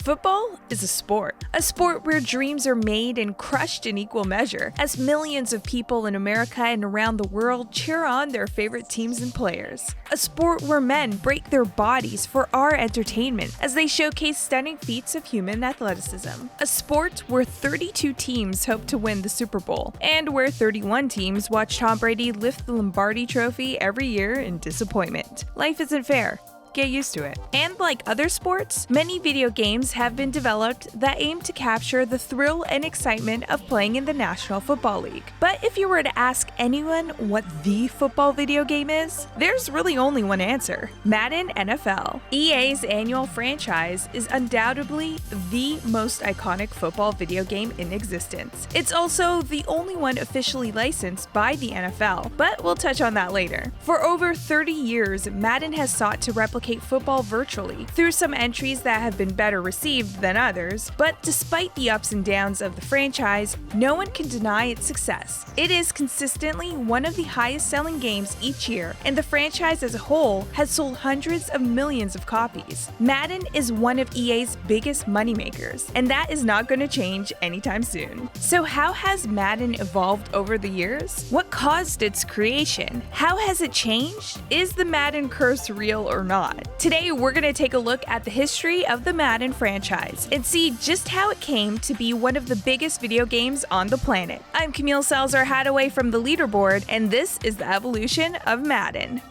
Football is a sport where dreams are made and crushed in equal measure, as millions of people in America and around the world cheer on their favorite teams and players. A sport where men break their bodies for our entertainment as they showcase stunning feats of human athleticism. A sport where 32 teams hope to win the Super Bowl, and where 31 teams watch Tom Brady lift the Lombardi Trophy every year in disappointment. Life isn't fair. Get used to it. And like other sports, many video games have been developed that aim to capture the thrill and excitement of playing in the National Football League. But if you were to ask anyone what the football video game is, there's really only one answer: Madden NFL. EA's annual franchise is undoubtedly the most iconic football video game in existence. It's also the only one officially licensed by the NFL, but we'll touch on that later. For over 30 years, Madden has sought to replicate football virtually through some entries that have been better received than others, but despite the ups and downs of the franchise, no one can deny its success. It is consistently one of the highest selling games each year, and the franchise as a whole has sold hundreds of millions of copies. Madden is one of EA's biggest moneymakers, and that is not going to change anytime soon. So how has Madden evolved over the years? What caused its creation? How has it changed? Is the Madden curse real or not? Today, we're going to take a look at the history of the Madden franchise and see just how it came to be one of the biggest video games on the planet. I'm Camille Salazar-Hadaway from The Leaderboard, and this is the evolution of Madden.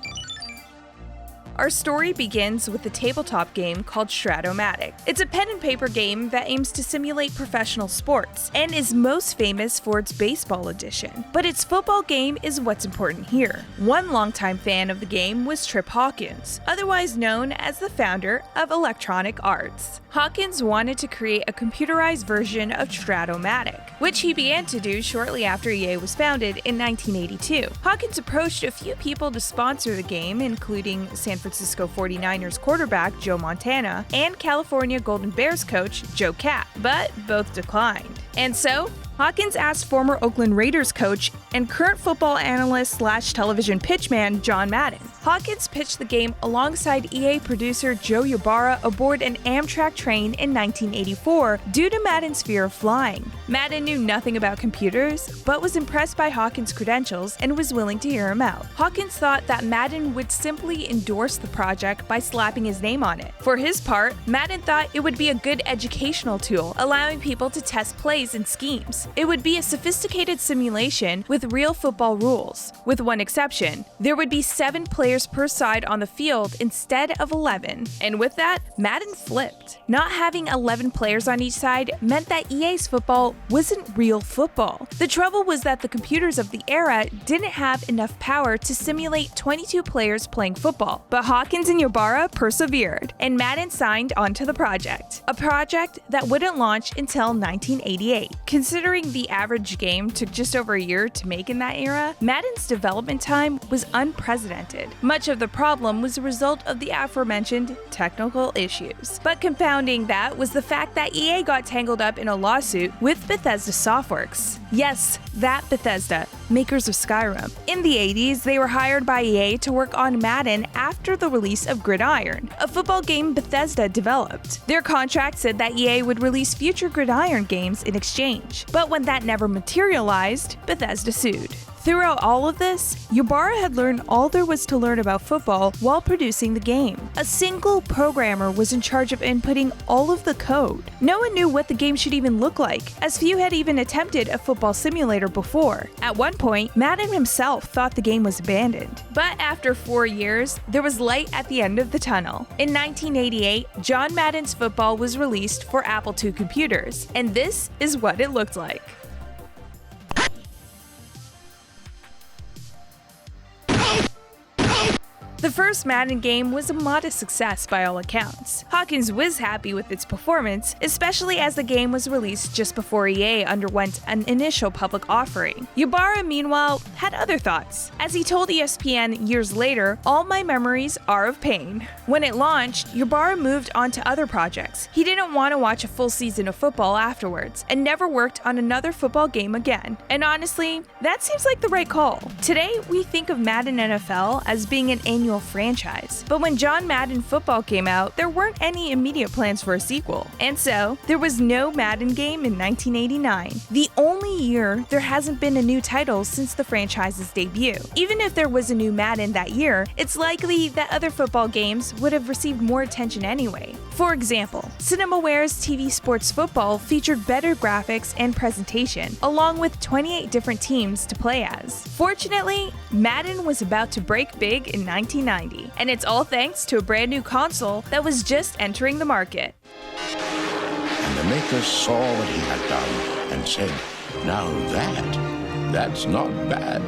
Our story begins with a tabletop game called Strat-O-Matic. It's a pen and paper game that aims to simulate professional sports and is most famous for its baseball edition. But its football game is what's important here. One longtime fan of the game was Trip Hawkins, otherwise known as the founder of Electronic Arts. Hawkins wanted to create a computerized version of Strat-O-Matic, which he began to do shortly after EA was founded in 1982. Hawkins approached a few people to sponsor the game, including San Francisco 49ers quarterback Joe Montana and California Golden Bears coach Joe Kapp, but both declined. And so, Hawkins asked former Oakland Raiders coach and current football analyst / television pitchman John Madden. Hawkins pitched the game alongside EA producer Joe Ybarra aboard an Amtrak train in 1984 due to Madden's fear of flying. Madden knew nothing about computers, but was impressed by Hawkins' credentials and was willing to hear him out. Hawkins thought that Madden would simply endorse the project by slapping his name on it. For his part, Madden thought it would be a good educational tool, allowing people to test plays and schemes. It would be a sophisticated simulation with real football rules. With one exception, there would be 7 players per side on the field instead of 11. And with that, Madden flipped. Not having 11 players on each side meant that EA's football wasn't real football. The trouble was that the computers of the era didn't have enough power to simulate 22 players playing football. But Hawkins and Ybarra persevered, and Madden signed onto the project. A project that wouldn't launch until 1988. Considering the average game took just over a year to make in that era, Madden's development time was unprecedented. Much of the problem was a result of the aforementioned technical issues. But confounding that was the fact that EA got tangled up in a lawsuit with Bethesda Softworks. Yes, that Bethesda, makers of Skyrim. In the 80s, they were hired by EA to work on Madden after the release of Gridiron, a football game Bethesda developed. Their contract said that EA would release future Gridiron games in exchange. But when that never materialized, Bethesda sued. Throughout all of this, Ybarra had learned all there was to learn about football while producing the game. A single programmer was in charge of inputting all of the code. No one knew what the game should even look like, as few had even attempted a football simulator before. At one point, Madden himself thought the game was abandoned. But after 4 years, there was light at the end of the tunnel. In 1988, John Madden's football was released for Apple II computers, and this is what it looked like. The first Madden game was a modest success by all accounts. Hawkins was happy with its performance, especially as the game was released just before EA underwent an initial public offering. Ybarra, meanwhile, had other thoughts. As he told ESPN years later, "All my memories are of pain." When it launched, Ybarra moved on to other projects. He didn't want to watch a full season of football afterwards, and never worked on another football game again. And honestly, that seems like the right call. Today, we think of Madden NFL as being an annual original franchise. But when John Madden Football came out, there weren't any immediate plans for a sequel. And so, there was no Madden game in 1989, the only year there hasn't been a new title since the franchise's debut. Even if there was a new Madden that year, it's likely that other football games would have received more attention anyway. For example, CinemaWare's TV Sports Football featured better graphics and presentation, along with 28 different teams to play as. Fortunately, Madden was about to break big in 1990, and it's all thanks to a brand new console that was just entering the market. And the maker saw what he had done and said, "Now that's not bad.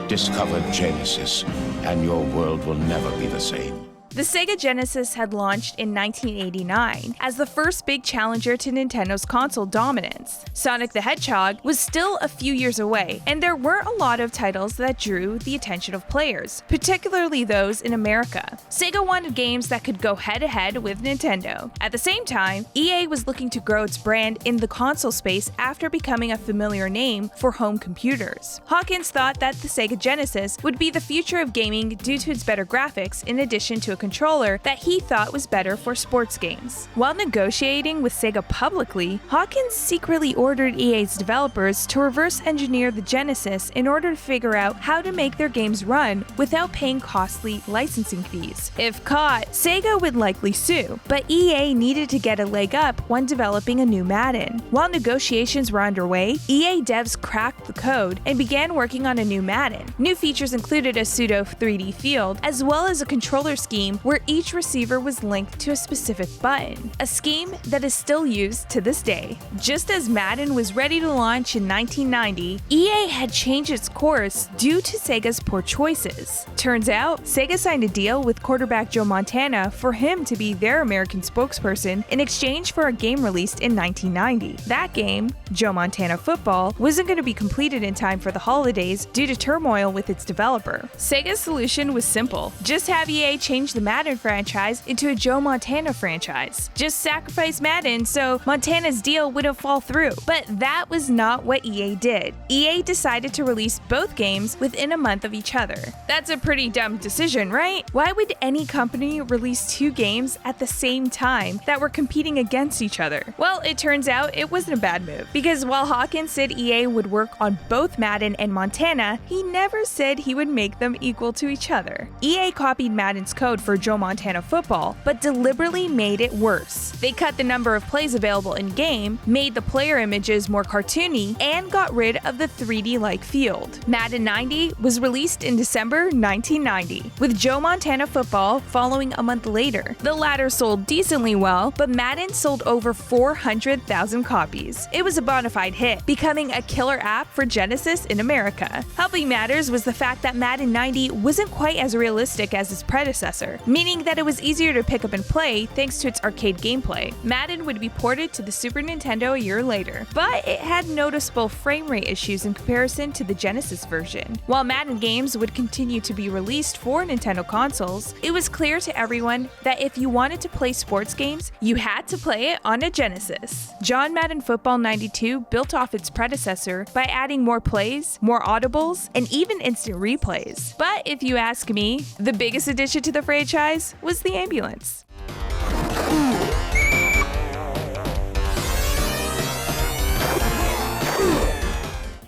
Discover Genesis, and your world will never be the same." The Sega Genesis had launched in 1989 as the first big challenger to Nintendo's console dominance. Sonic the Hedgehog was still a few years away, and there weren't a lot of titles that drew the attention of players, particularly those in America. Sega wanted games that could go head-to-head with Nintendo. At the same time, EA was looking to grow its brand in the console space after becoming a familiar name for home computers. Hawkins thought that the Sega Genesis would be the future of gaming due to its better graphics in addition to a controller that he thought was better for sports games. While negotiating with Sega publicly, Hawkins secretly ordered EA's developers to reverse engineer the Genesis in order to figure out how to make their games run without paying costly licensing fees. If caught, Sega would likely sue, but EA needed to get a leg up when developing a new Madden. While negotiations were underway, EA devs cracked the code and began working on a new Madden. New features included a pseudo 3D field, as well as a controller scheme where each receiver was linked to a specific button, a scheme that is still used to this day. Just as Madden was ready to launch in 1990, EA had changed its course due to Sega's poor choices. Turns out, Sega signed a deal with quarterback Joe Montana for him to be their American spokesperson in exchange for a game released in 1990. That game, Joe Montana Football, wasn't going to be completed in time for the holidays due to turmoil with its developer. Sega's solution was simple: just have EA change the Madden franchise into a Joe Montana franchise. Just sacrifice Madden so Montana's deal wouldn't fall through. But that was not what EA did. EA decided to release both games within a month of each other. That's a pretty dumb decision, right? Why would any company release two games at the same time that were competing against each other? Well, it turns out it wasn't a bad move, because while Hawkins said EA would work on both Madden and Montana, he never said he would make them equal to each other. EA copied Madden's code for Joe Montana Football, but deliberately made it worse. They cut the number of plays available in-game, made the player images more cartoony, and got rid of the 3D-like field. Madden 90 was released in December 1990, with Joe Montana Football following a month later. The latter sold decently well, but Madden sold over 400,000 copies. It was a bona fide hit, becoming a killer app for Genesis in America. Helping matters was the fact that Madden 90 wasn't quite as realistic as its predecessor, meaning that it was easier to pick up and play thanks to its arcade gameplay. Madden would be ported to the Super Nintendo a year later, but it had noticeable frame rate issues in comparison to the Genesis version. While Madden games would continue to be released for Nintendo consoles, it was clear to everyone that if you wanted to play sports games, you had to play it on a Genesis. John Madden Football 92 built off its predecessor by adding more plays, more audibles, and even instant replays. But if you ask me, the biggest addition to the franchise was the ambulance.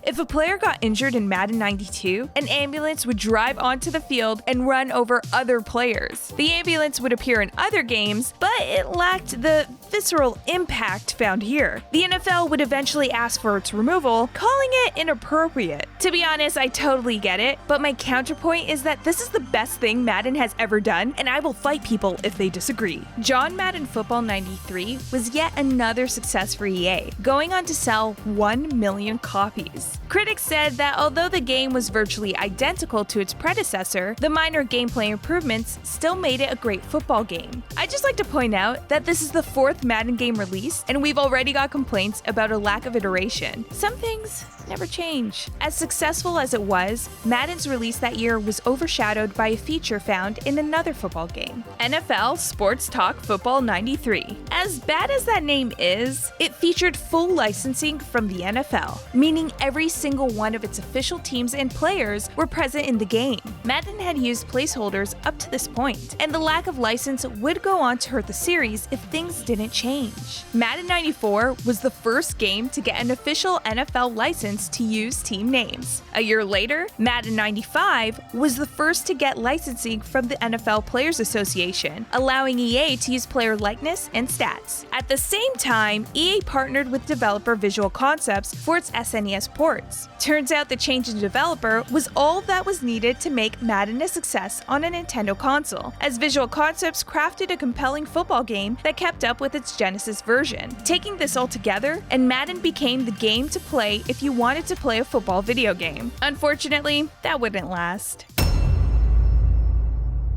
If a player got injured in Madden 92, an ambulance would drive onto the field and run over other players. The ambulance would appear in other games, but it lacked the visceral impact found here. The NFL would eventually ask for its removal, calling it inappropriate. To be honest, I totally get it, but my counterpoint is that this is the best thing Madden has ever done, and I will fight people if they disagree. John Madden Football 93 was yet another success for EA, going on to sell 1 million copies. Critics said that although the game was virtually identical to its predecessor, the minor gameplay improvements still made it a great football game. I'd just like to point out that this is the fourth 4th Madden game released, and we've already got complaints about a lack of iteration. Some things never change. As successful as it was, Madden's release that year was overshadowed by a feature found in another football game, NFL Sports Talk Football 93. As bad as that name is, it featured full licensing from the NFL, meaning every single one of its official teams and players were present in the game. Madden had used placeholders up to this point, and the lack of license would go on to hurt the series if things didn't change. Madden 94 was the first game to get an official NFL license to use team names. A year later, Madden 95 was the first to get licensing from the NFL Players Association, allowing EA to use player likeness and stats. At the same time, EA partnered with developer Visual Concepts for its SNES ports. Turns out the change in developer was all that was needed to make Madden a success on a Nintendo console, as Visual Concepts crafted a compelling football game that kept up with its Genesis version. Taking this all together, and Madden became the game to play if you wanted to play a football video game. Unfortunately, that wouldn't last.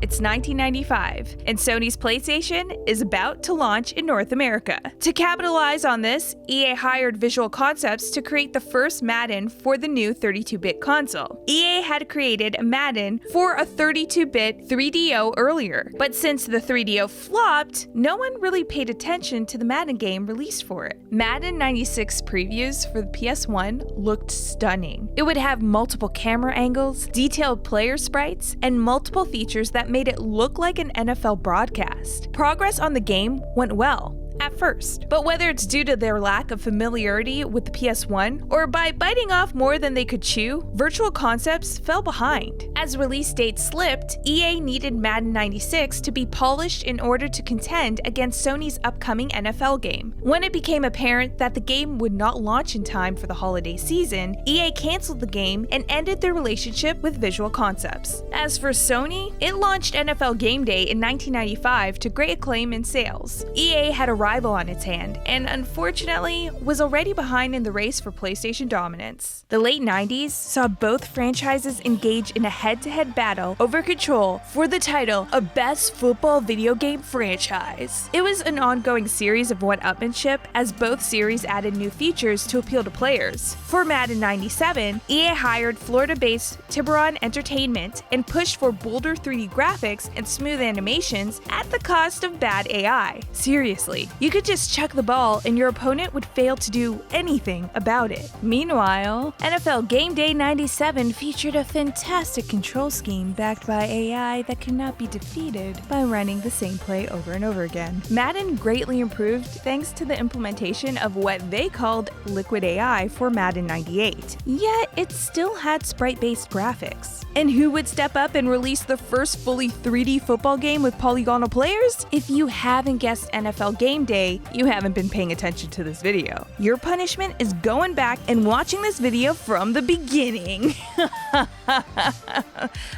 It's 1995, and Sony's PlayStation is about to launch in North America. To capitalize on this, EA hired Visual Concepts to create the first Madden for the new 32-bit console. EA had created a Madden for a 32-bit 3DO earlier, but since the 3DO flopped, no one really paid attention to the Madden game released for it. Madden 96 previews for the PS1 looked stunning. It would have multiple camera angles, detailed player sprites, and multiple features that made it look like an NFL broadcast. Progress on the game went well at first, but whether it's due to their lack of familiarity with the PS1 or by biting off more than they could chew, Visual Concepts fell behind. As release dates slipped, EA needed Madden 96 to be polished in order to contend against Sony's upcoming NFL game. When it became apparent that the game would not launch in time for the holiday season, EA canceled the game and ended their relationship with Visual Concepts. As for Sony, it launched NFL Game Day in 1995 to great acclaim in sales. EA had a rival on its hand, and unfortunately was already behind in the race for PlayStation dominance. The late 90s saw both franchises engage in a head-to-head battle over control for the title of Best Football Video Game Franchise. It was an ongoing series of one-upmanship as both series added new features to appeal to players. For Madden 97, EA hired Florida-based Tiburon Entertainment and pushed for bolder 3D graphics and smooth animations at the cost of bad AI. Seriously, you could just chuck the ball and your opponent would fail to do anything about it. Meanwhile, NFL Game Day 97 featured a fantastic control scheme backed by AI that cannot be defeated by running the same play over and over again. Madden greatly improved thanks to the implementation of what they called Liquid AI for Madden 98, yet it still had sprite-based graphics. And who would step up and release the first fully 3D football game with polygonal players? If you haven't guessed NFL Game Day, you haven't been paying attention to this video. Your punishment is going back and watching this video from the beginning.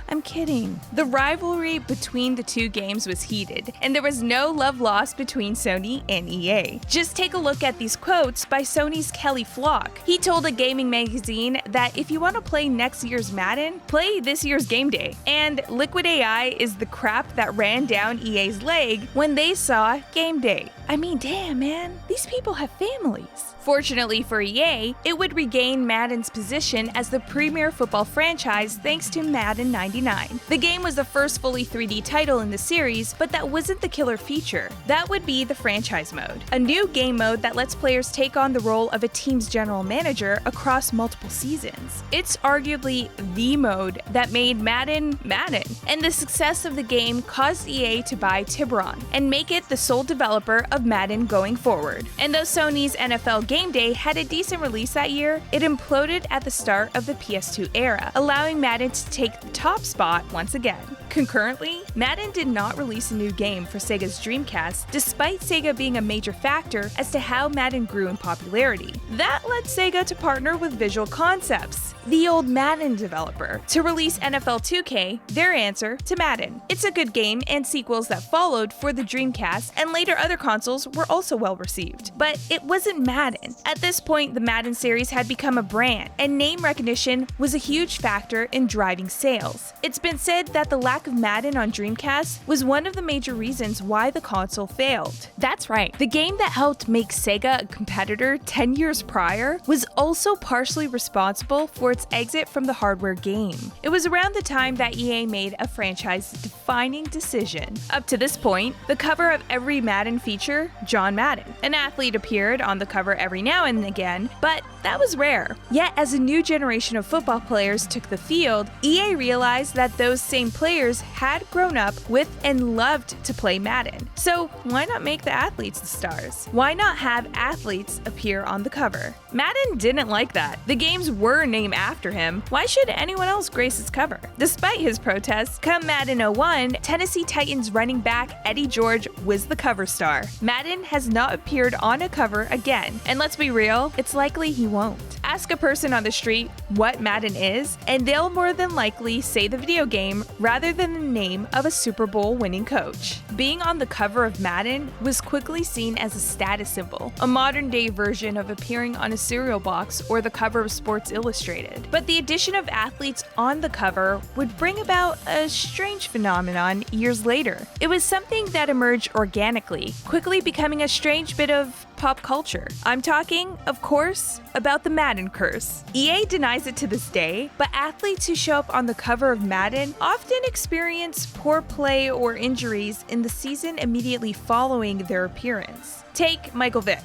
I'm kidding. The rivalry between the two games was heated, and there was no love lost between Sony and EA. Just take a look at these quotes by Sony's Kelly Flock. He told a gaming magazine that if you want to play next year's Madden, play this year's Game Day. And Liquid AI is the crap that ran down EA's leg when they saw Game Day. I mean, damn, man, these people have families. Fortunately for EA, it would regain Madden's position as the premier football franchise thanks to Madden 99. The game was the first fully 3D title in the series, but that wasn't the killer feature. That would be the franchise mode, a new game mode that lets players take on the role of a team's general manager across multiple seasons. It's arguably the mode that made Madden Madden, and the success of the game caused EA to buy Tiburon and make it the sole developer of Madden going forward. And though Sony's NFL Game Day had a decent release that year, it imploded at the start of the PS2 era, allowing Madden to take the top spot once again. Concurrently, Madden did not release a new game for Sega's Dreamcast, despite Sega being a major factor as to how Madden grew in popularity. That led Sega to partner with Visual Concepts. the old Madden developer, to release NFL 2K, their answer to Madden. It's a good game, and sequels that followed for the Dreamcast and later other consoles were also well received. But it wasn't Madden. At this point, the Madden series had become a brand, and name recognition was a huge factor in driving sales. It's been said that the lack of Madden on Dreamcast was one of the major reasons why the console failed. That's right, the game that helped make Sega a competitor 10 years prior was also partially responsible for its exit from the hardware game. It was around the time that EA made a franchise-defining decision. Up to this point, the cover of every Madden featured John Madden. An athlete appeared on the cover every now and again, but that was rare. Yet, as a new generation of football players took the field, EA realized that those same players had grown up with and loved to play Madden. So why not make the athletes the stars? Why not have athletes appear on the cover? Madden didn't like that. The games were named after him. Why should anyone else grace its cover? Despite his protests, come Madden 01, Tennessee Titans running back Eddie George was the cover star. Madden has not appeared on a cover again, and let's be real, it's likely he won't. Ask a person on the street what Madden is, and they'll more than likely say the video game rather than the name of a Super Bowl winning coach. Being on the cover of Madden was quickly seen as a status symbol, a modern day version of appearing on a cereal box or the cover of Sports Illustrated. But the addition of athletes on the cover would bring about a strange phenomenon years later. It was something that emerged organically, quickly becoming a strange bit of pop culture. I'm talking, of course, about the Madden curse. EA denies it to this day, but athletes who show up on the cover of Madden often experience poor play or injuries in the season immediately following their appearance. Take Michael Vick,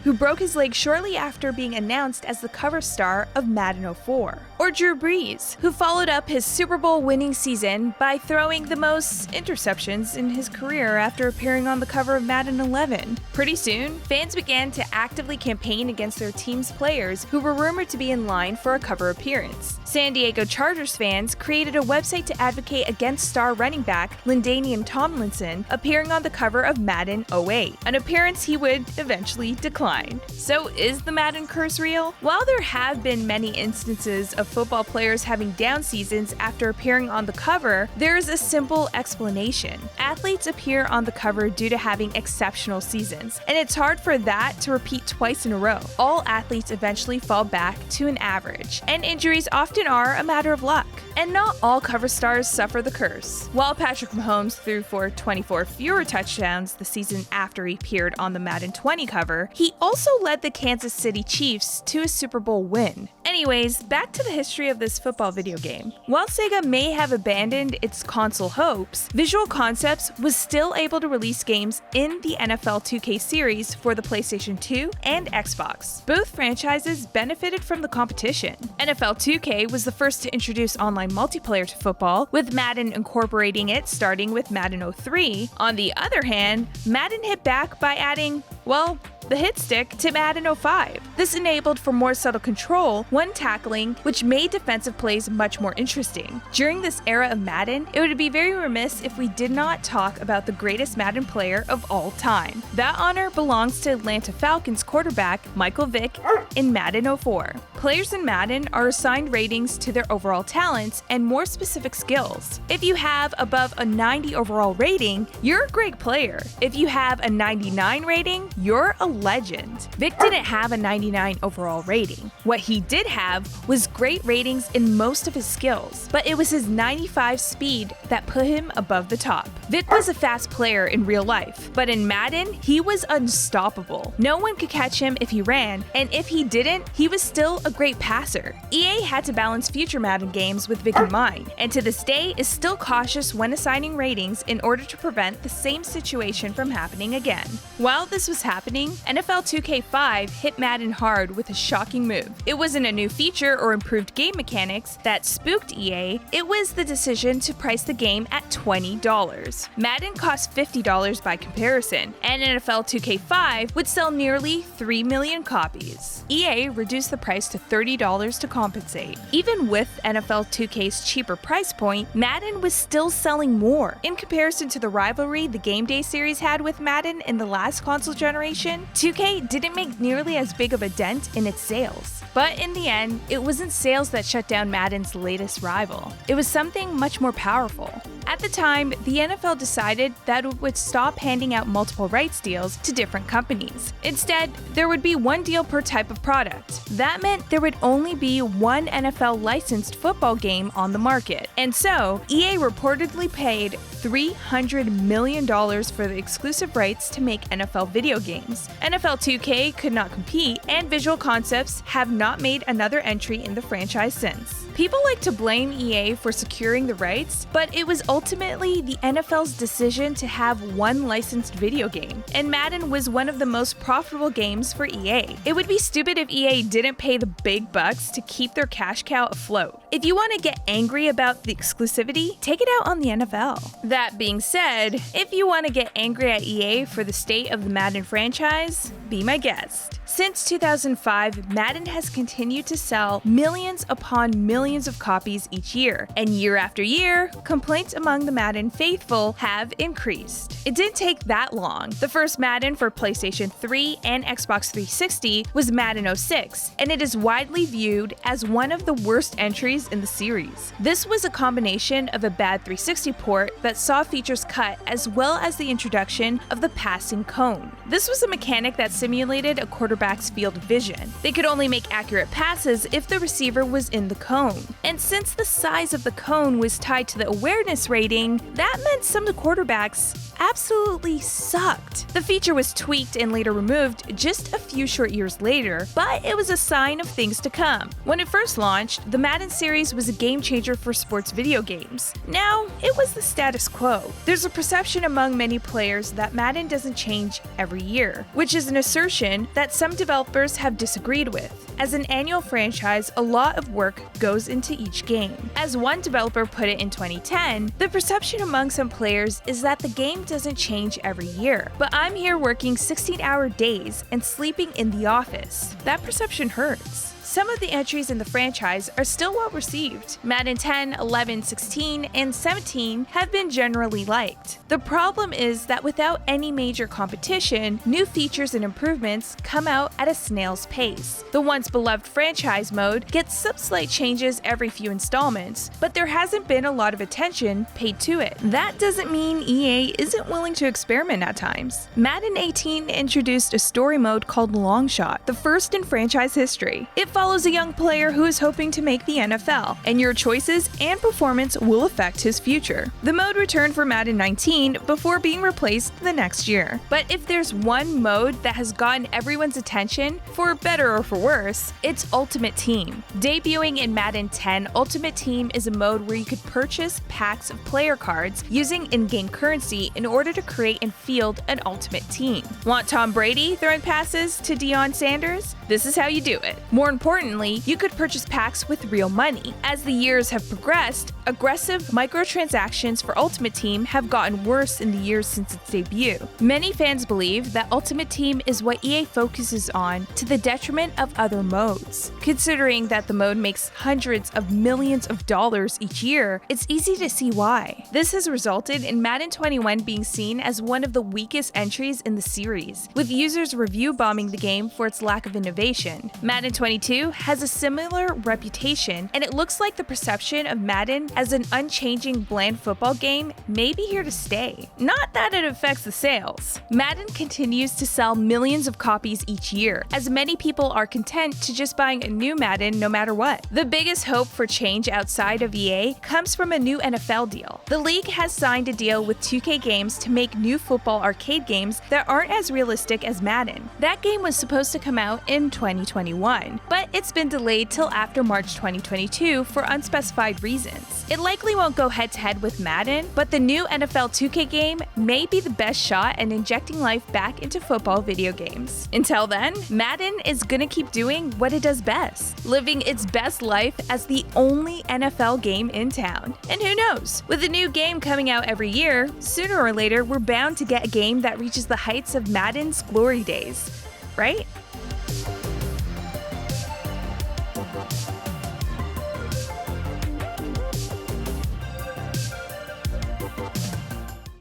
who broke his leg shortly after being announced as the cover star of Madden 04. Or Drew Brees, who followed up his Super Bowl winning season by throwing the most interceptions in his career after appearing on the cover of Madden 11. Pretty soon, fans began to actively campaign against their team's players who were rumored to be in line for a cover appearance. San Diego Chargers fans created a website to advocate against star running back LaDainian Tomlinson appearing on the cover of Madden 08, an appearance he would eventually decline. So is the Madden curse real? While there have been many instances of football players having down seasons after appearing on the cover, there is a simple explanation. Athletes appear on the cover due to having exceptional seasons, and it's hard for that to repeat twice in a row. All athletes eventually fall back to an average, and injuries often are a matter of luck. And not all cover stars suffer the curse. While Patrick Mahomes threw for 24 fewer touchdowns the season after he appeared on the Madden 20 cover, he also led the Kansas City Chiefs to a Super Bowl win. Anyways, back to the history of this football video game. While Sega may have abandoned its console hopes, Visual Concepts was still able to release games in the NFL 2K series for the PlayStation 2 and Xbox. Both franchises benefited from the competition. NFL 2K was the first to introduce online multiplayer to football, with Madden incorporating it starting with Madden 03. On the other hand, Madden hit back by adding, well, the hit stick to Madden 05. This enabled for more subtle control when tackling, which made defensive plays much more interesting. During this era of Madden, it would be very remiss if we did not talk about the greatest Madden player of all time. That honor belongs to Atlanta Falcons quarterback Michael Vick in Madden 04. Players in Madden are assigned ratings to their overall talents and more specific skills. If you have above a 90 overall rating, you're a great player. If you have a 99 rating, you're a legend. Vick didn't have a 99 overall rating. What he did have was great ratings in most of his skills, but it was his 95 speed that put him above the top. Vick was a fast player in real life, but in Madden, he was unstoppable. No one could catch him if he ran, and if he didn't, he was still a great passer. EA had to balance future Madden games with Vick in mind, and to this day is still cautious when assigning ratings in order to prevent the same situation from happening again. While this was happening, NFL 2K5 hit Madden hard with a shocking move. It wasn't a new feature or improved game mechanics that spooked EA, it was the decision to price the game at $20. $30. Madden cost $50 by comparison, and NFL 2K5 would sell nearly 3 million copies. EA reduced the price to $30 to compensate. Even with NFL 2K's cheaper price point, Madden was still selling more. In comparison to the rivalry the Game Day series had with Madden in the last console generation, 2K didn't make nearly as big of a dent in its sales. But in the end, it wasn't sales that shut down Madden's latest rival. It was something much more powerful. At the time, the NFL decided that it would stop handing out multiple rights deals to different companies. Instead, there would be one deal per type of product. That meant there would only be one NFL licensed football game on the market. And so, EA reportedly paid $300 million for the exclusive rights to make NFL video games. NFL 2K could not compete, and Visual Concepts have not made another entry in the franchise since. People like to blame EA for securing the rights, but it was ultimately the NFL's decision to have one licensed video game, and Madden was one of the most profitable games for EA. It would be stupid if EA didn't pay the big bucks to keep their cash cow afloat. If you want to get angry about the exclusivity, take it out on the NFL. That being said, if you want to get angry at EA for the state of the Madden franchise, be my guest. Since 2005, Madden has continued to sell millions upon millions of copies each year, and year after year, complaints among the Madden faithful have increased. It didn't take that long. The first Madden for PlayStation 3 and Xbox 360 was Madden 06, and it is widely viewed as one of the worst entries in the series. This was a combination of a bad 360 port that saw features cut as well as the introduction of the passing cone. This was a mechanic that simulated a quarterback's field of vision. They could only make accurate passes if the receiver was in the cone. And since the size of the cone was tied to the awareness rating, that meant some of the quarterbacks absolutely sucked. The feature was tweaked and later removed just a few short years later, but it was a sign of things to come. When it first launched, the Madden series was a game changer for sports video games. Now, it was the status quo. There's a perception among many players that Madden doesn't change every year, which is an assertion that some developers have disagreed with. As an annual franchise, a lot of work goes into each game. As one developer put it in 2010, the perception among some players is that the game doesn't change every year, but I'm here working 16-hour days and sleeping in the office. That perception hurts. Some of the entries in the franchise are still well received. Madden 10, 11, 16, and 17 have been generally liked. The problem is that without any major competition, new features and improvements come out at a snail's pace. The once beloved franchise mode gets some slight changes every few installments, but there hasn't been a lot of attention paid to it. That doesn't mean EA isn't willing to experiment at times. Madden 18 introduced a story mode called Longshot, the first in franchise history. It follows a young player who is hoping to make the NFL, and your choices and performance will affect his future. The mode returned for Madden 19 before being replaced the next year. But if there's one mode that has gotten everyone's attention, for better or for worse, it's Ultimate Team. Debuting in Madden 10, Ultimate Team is a mode where you could purchase packs of player cards using in-game currency in order to create and field an ultimate team. Want Tom Brady throwing passes to Deion Sanders? This is how you do it. More importantly, you could purchase packs with real money. As the years have progressed, aggressive microtransactions for Ultimate Team have gotten worse in the years since its debut. Many fans believe that Ultimate Team is what EA focuses on to the detriment of other modes. Considering that the mode makes hundreds of millions of dollars each year, it's easy to see why. This has resulted in Madden 21 being seen as one of the weakest entries in the series, with users review bombing the game for its lack of innovation. Madden 22 has a similar reputation, and it looks like the perception of Madden as an unchanging bland football game may be here to stay. Not that it affects the sales. Madden continues to sell millions of copies each year, as many people are content to just buying a new Madden no matter what. The biggest hope for change outside of EA comes from a new NFL deal. The league has signed a deal with 2K Games to make new football arcade games that aren't as realistic as Madden. That game was supposed to come out in 2021, but but it's been delayed till after March 2022 for unspecified reasons. It likely won't go head-to-head with Madden, but the new NFL 2K game may be the best shot at injecting life back into football video games. Until then, Madden is gonna keep doing what it does best, living its best life as the only NFL game in town. And who knows, with a new game coming out every year, sooner or later we're bound to get a game that reaches the heights of Madden's glory days, right?